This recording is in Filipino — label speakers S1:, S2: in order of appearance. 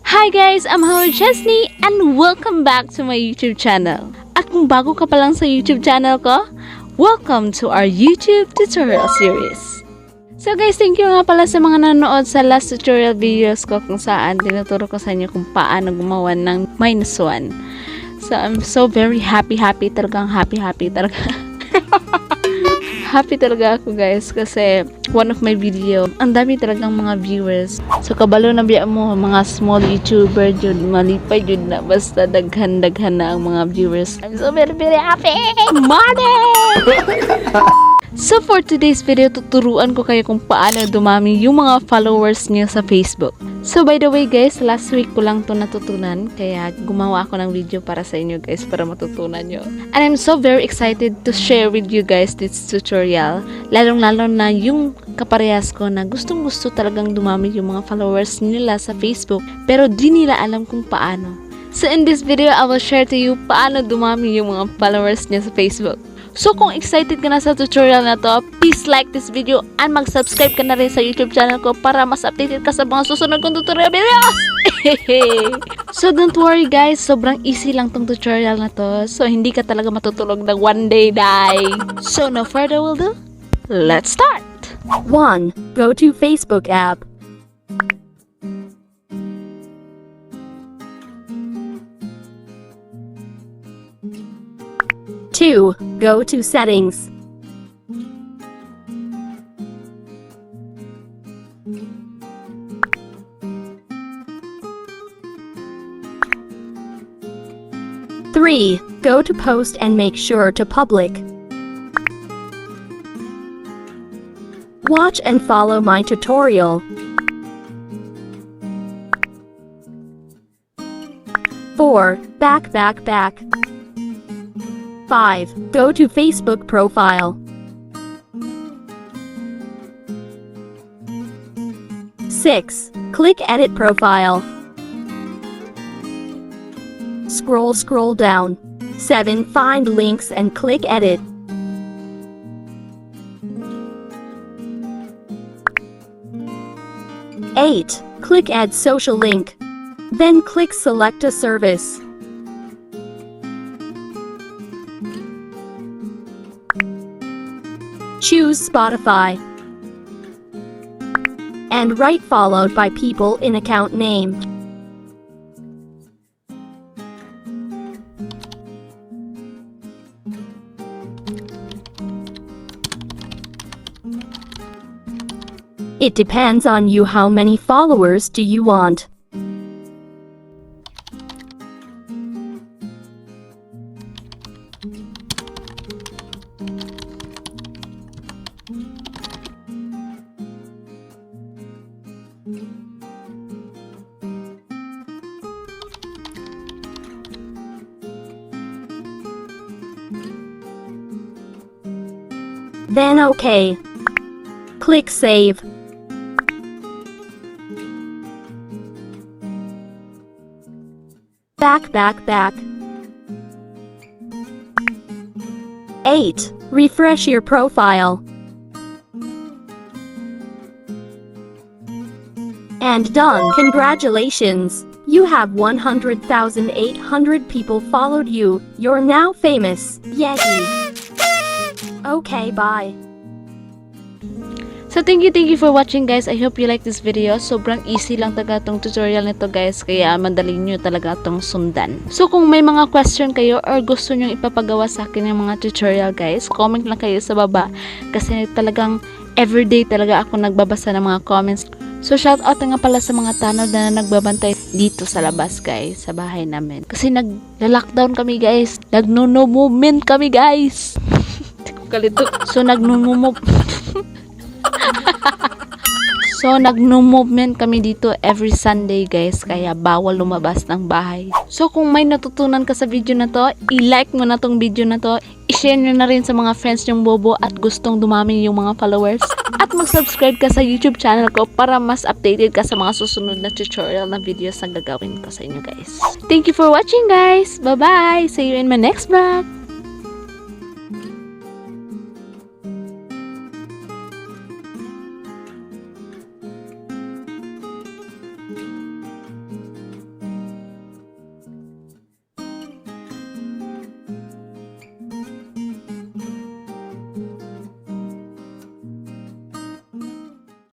S1: Hi guys! I'm SHAZNY and welcome back to my YouTube channel. At kung bago ka pa lang sa YouTube channel ko, welcome to our YouTube tutorial series. So guys, thank you nga pala sa mga nanonood sa last tutorial videos ko kung saan tinuturo ko sa inyo kung paano gumawa ng -1. So I'm so very happy talagang happy talaga. Happy talaga ako guys kasi one of my video, ang dami talagang mga viewers. So kabalo na biya mo mga small YouTuber jud, malipay jud na basta daghan na ang mga viewers. I'm so very happy! Money! So for today's video, tuturuan ko kayo kung paano dumami yung mga followers niyo sa Facebook. So by the way guys, last week ko lang to natutunan, kaya gumawa ako ng video para sa inyo guys para matutunan nyo. And I'm so very excited to share with you guys this tutorial, lalong-lalo na yung kaparehas ko na gustong-gusto talagang dumami yung mga followers nila sa Facebook pero di nila alam kung paano. So in this video, I will share to you paano dumami yung mga followers niya sa Facebook. So kung excited ka na sa tutorial na to, please like this video and mag-subscribe ka na rin sa YouTube channel ko para mas updated ka sa mga susunod kong tutorial videos! So don't worry guys, sobrang easy lang tong tutorial na to. So hindi ka talaga matutulog ng one day die. So no further ado, let's start!
S2: 1. Go to Facebook app. 2. Go to settings. 3. Go to post and make sure to public. Watch and follow my tutorial. 4. Back. 5. Go to Facebook profile. 6. Click edit profile. Scroll down. 7. Find links and click edit. 8. Click add social link. Then click select a service. Choose Spotify. And write followed by people in account name. It depends on you how many followers do you want. Then OK. Click Save. Back. 8. Refresh your profile. And done. Congratulations! You have 100,800 people followed you. You're now famous. Yay! Okay, bye.
S1: So thank you for watching guys. I hope you like this video. Sobrang easy lang talaga tong tutorial nito guys, kaya madali nyo talaga tong sundan. So kung may mga question kayo or gusto nyo ipapagawa sa akin yung mga tutorial guys, comment lang kayo sa baba kasi talagang everyday talaga ako nagbabasa ng mga comments. So shout out nga pala sa mga tanod na nagbabantay dito sa labas guys, sa bahay namin. Kasi nag-lockdown kami guys, nag-no movement kami guys. Kalito. So nag-no-movement kami dito every Sunday guys, kaya bawal lumabas ng bahay. So kung may natutunan ka sa video na to, i-like mo na tong video na to, i-share nyo na rin sa mga friends nyong bobo at gustong dumami yung mga followers. At mag-subscribe ka sa YouTube channel ko para mas updated ka sa mga susunod na tutorial na videos na gagawin ko sa inyo guys. Thank you for watching guys! Bye-bye! See you in my next vlog!